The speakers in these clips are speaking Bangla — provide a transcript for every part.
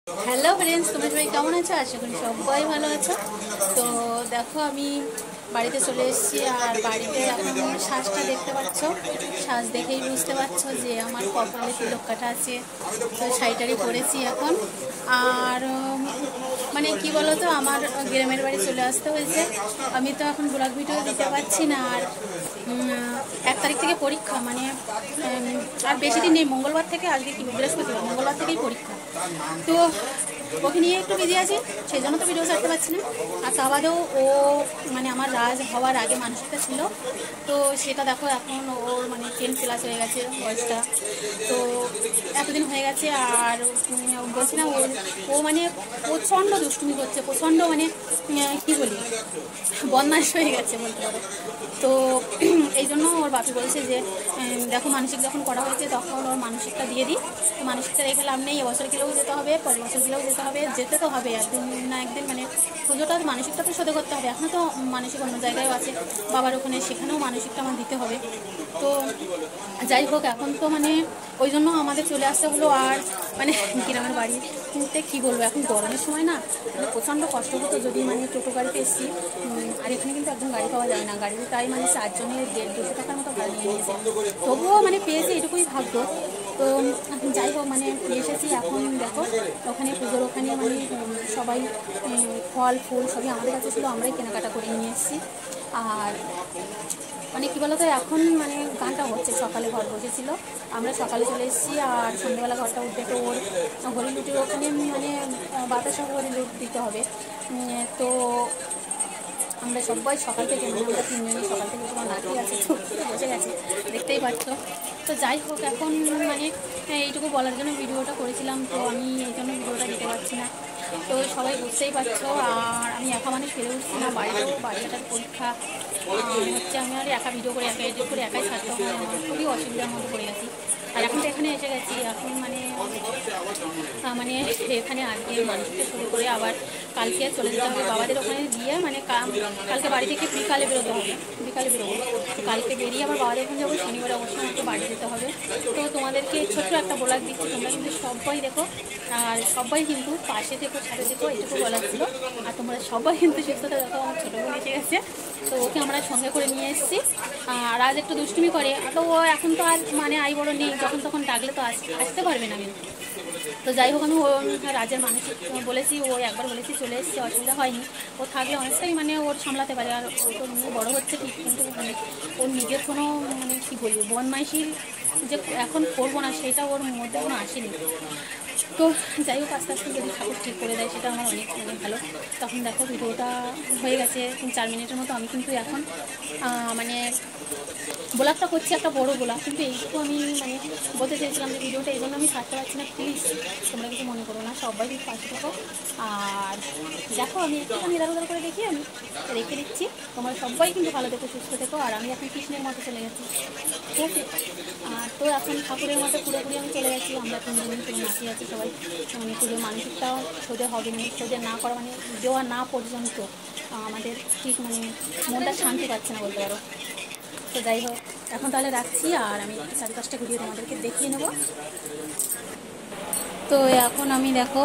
হ্যালো ফ্রেন্ডস, তোমরা সবাই কেমন আছো? আশা করি সবাই ভালো আছো। তো দেখো, আমি বাড়িতে চলে এসেছি। আর বাড়িতে এখন সাজটা দেখতে পাচ্ছ। সাজ দেখেই বুঝতে পারছো যে আমার কপালে তিলক কাটা আছে। তো শাড়িটারি পরেছি এখন। আর মানে কি বলো তো, আমার গ্রামের বাড়ি চলে আসতে হয়েছে। আমি তো এখন ব্লগ ভিডিও দিতে পারছি না। আর 1 তারিখ থেকে পরীক্ষা, মানে আর বেশি দিন নেই। মঙ্গলবার থেকে, আজকে কি বৃহস্পতিবার, মঙ্গলবার থেকেই পরীক্ষা। তো ওকে নিয়ে একটু বিজি আছি, সেই জন্য তো ভিডিও ছাড়তে পারছি না। আর তা বাদেও ও মানে আমার রাজ হওয়ার আগে মানুষটা ছিল। তো সেটা দেখো, এখন ওর মানে 10 ক্লাস হয়ে গেছে বয়সটা। তো এতদিন হয়ে গেছে। আর বলছি না, ও মানে প্রচণ্ড দুষ্টুমি করছে, প্রচণ্ড মানে কি বলি, বদমাশ হয়ে গেছে বলতে পারো। তো এই জন্য ওর বাপি বলছে যে দেখো, মানসিক যখন করা হয়েছে তখন ওর মানসিকটা দিয়ে দিই। তো মানসিকটা রেখে লাভ নেই, এবছর গেলেও যেতে হবে, পরের বছর গেলেও যেতে হবে, যেতে তো হবে একদিন না একদিন। মানে পুজোটা মানসিকটা তো শোধ করতে হবে। এখনও তো মানসিক অন্য জায়গায়ও আছে বাবার ওখানে, সেখানেও মানসিকটা আমার দিতে হবে। তো যাই হোক, এখন তো মানে ওই জন্য আমাদের চলে আসতে হলো। আর মানে গ্রামের বাড়িতে কী বলবো, এখন গরমের সময় না মানে প্রচণ্ড কষ্ট হতো যদি মানে টোটো গাড়িতে এসেছি। আর এখানে কিন্তু একদম গাড়ি পাওয়া যায় না। গাড়িতে তাই মানে 4 জনের 150 টাকার মতো ভাড়া নিয়ে নিয়েছে। তবুও মানে পেয়েছে, এটুকুই ভাগ্য। তো যাই হোক, মানে এসেছি এখন। দেখো ওখানে পুজোর ওখানে মানে সবাই ফল ফুল সবই আমাদের কাছে ছিল, আমরাই কেনাকাটা করে নিয়ে এসেছি। আর মানে কী বলতো, এখন মানে গানটা হচ্ছে, সকালে ঘর বসেছিল, আমরা সকালে চলে এসেছি। আর সন্ধ্যেবেলা ঘরটা উঠে তো ওর হরি লুটির ওখানে মানে বাতাসা হরি লুট দিতে হবে। তো আমরা সবাই সকাল থেকে, মানে আমরা 3জনই সকাল থেকে তোমার নাকি আছে, তো বসে গেছে, দেখতেই পাচ্ছ। তো যাই হোক, এখন মানে এইটুকু বলার জন্য ভিডিওটা করেছিলাম। তো আমি এই জন্য ভিডিওটা দিতে পারছি না। তো সবাই বুঝতেই পারছো। আর আমি একা মানুষ পেরে উঠছি না, বাড়িটার পরীক্ষা হচ্ছে। আমি আর একা ভিডিও করে, একা এডিট করে একাই ছাড়তে হয়। আমার খুবই অসুবিধার মধ্যে পড়ে গেছি। আর এখন তো এখানে এসে গেছি। এখন মানে এখানে আজকে মানুষকে শুরু করে আবার কালকে চলে যেতে হবে বাবাদের ওখানে গিয়ে। মানে কালকে বাড়ি থেকে বিকালে বেরোতে হবে, বিকালে বেরোবো। কালকে বেরিয়ে আবার বাবাদের ওখানে যাবো। শনিবার অবশ্যই আমাকে বাড়ি যেতে হবে। তো তোমাদেরকে ছোট্ট একটা ব্লগ দিচ্ছি, তোমরা কিন্তু সবাই দেখো। আর সবাই কিন্তু পাশে থেকো, সাথে থেকো, এইটুকু বলার ছিল। আর তোমরা সবাই কিন্তু সুস্থতা দেখো। আমার ছোটো বোন এসে গেছে, তো ওকে আমরা সঙ্গে করে নিয়ে এসেছি। আর আজ একটু দুষ্টুমি করে। তো ও এখন তো আর মানে আই বড় নেই, যখন তখন ডাকলে তো আসতে পারবে না কিন্তু। তো যাই হোক, আমি রাজের মানসিক বলেছি, ও একবার বলেছি চলে এসেছে, অসুবিধা হয়নি। ও থাকলে অনেকটাই মানে ওর সামলাতে পারে। আর ও তো নিয়ে বড়ো হচ্ছে ঠিক, কিন্তু মানে ওর নিজের কোনো মানে কী বলবো, বদমাইশির যে এখন করবো না সেটা ওর মধ্যে কোনো আসেনি। তো যাই হোক, আস্তে আস্তে যদি ঠাকুর ঠিক করে দেয় সেটা আমার অনেক মানে ভালো। তখন দেখো ভিডিওটা হয়ে গেছে 4 মিনিটের মতো। আমি কিন্তু এখন মানে ব্লগটা করছি, একটা বড় ব্লগ, কিন্তু এইটুকু আমি মানে বলতে চেয়েছিলাম যে ভিডিওটা এই জন্য আমি ছাড়তে পারছি না। প্লিজ তোমরা কিছু মনে করো না, সবাই কিন্তু পাশে থাকো। আর দেখো, আমি একটুখানি ইধার করে দেখি, আমি রেখে দিচ্ছি। তোমরা সবাই কিন্তু ভালো থেকো, সুস্থ থেকো। আর আমি এখন কৃষ্ণের মতো চলে গেছি, ঠিক আছে? আর তো এখন ঠাকুরের মতো পুরোপুরি আমি চলে গেছি। আমরা 3 দিন নাচি আছি সবাই। মানে পুজোর মানসিকটাও সোজা হবে না, সোজা না করা মানে দেওয়া না পর্যন্ত আমাদের ঠিক মানে মনটা শান্তি পাচ্ছে না বলতে পারো। তো যাই হোক, এখন তাহলে রাখছি। আর আমি একটু 4-5টা ভিডিও তোমাদেরকে দেখিয়ে নেব। তো এখন আমি দেখো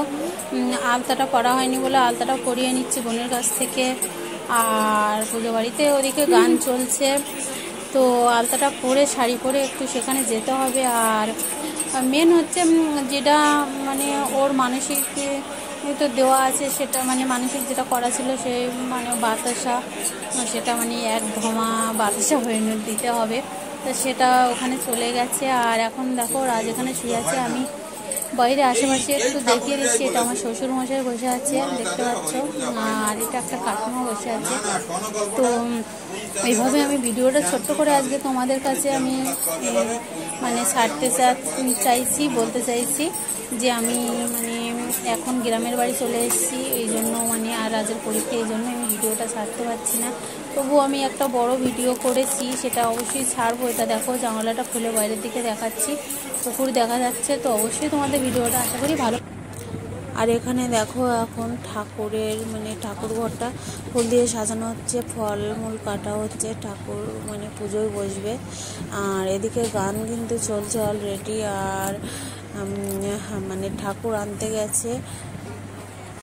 আলতাটা করা হয়নি বলে আলতাটা করিয়ে নিচ্ছি বোনের কাছ থেকে। আর পুজো বাড়িতে ওদিকে গান চলছে, তো আলতাটা পরে শাড়ি পরে একটু সেখানে যেতে হবে। আর মেন হচ্ছে যেটা মানে ওর মানসিক তো দেওয়া আছে, সেটা মানে মানসিক যেটা করা ছিল সেই মানে বাতাসা, সেটা মানে 1 ধমা বাতাসা হয়ে দিতে হবে। তো সেটা ওখানে চলে গেছে। আর এখন দেখো রাজ এখানে শুয়ে আছে, আমি বাইরে আশেপাশে একটু দেখিয়ে দিচ্ছি। এটা আমার শ্বশুর মশাই বসে আছে, দেখতে পাচ্ছ। আর এটা একটা কাকিমা বসে আছে। তো এইভাবে আমি ভিডিওটা ছোট্ট করে আজকে তোমাদের কাছে আমি মানে ছাড়তে চাইছি, বলতে চাইছি যে আমি মানে এখন গ্রামের বাড়ি চলে এসেছি। এই জন্য মানে আর রাজের পরীক্ষা, এই জন্য আমি ভিডিওটা ছাড়তে পারছি না। তবুও আমি একটা বড় ভিডিও করেছি, সেটা অবশ্যই ছাড়বো। এটা দেখো, জানালাটা খুলে বাইরের দিকে দেখাচ্ছি, পুকুর দেখা যাচ্ছে। তো অবশ্যই তোমাদের ভিডিওটা আশা করি ভালো। আর এখানে দেখো, এখন ঠাকুরের মানে ঠাকুর ঘরটা ফুল দিয়ে সাজানো হচ্ছে, ফলমূল কাটা হচ্ছে, ঠাকুর মানে পুজোয় বসবে। আর এদিকে গান কিন্তু চলছে অলরেডি। আর মানে ঠাকুর আনতে গেছে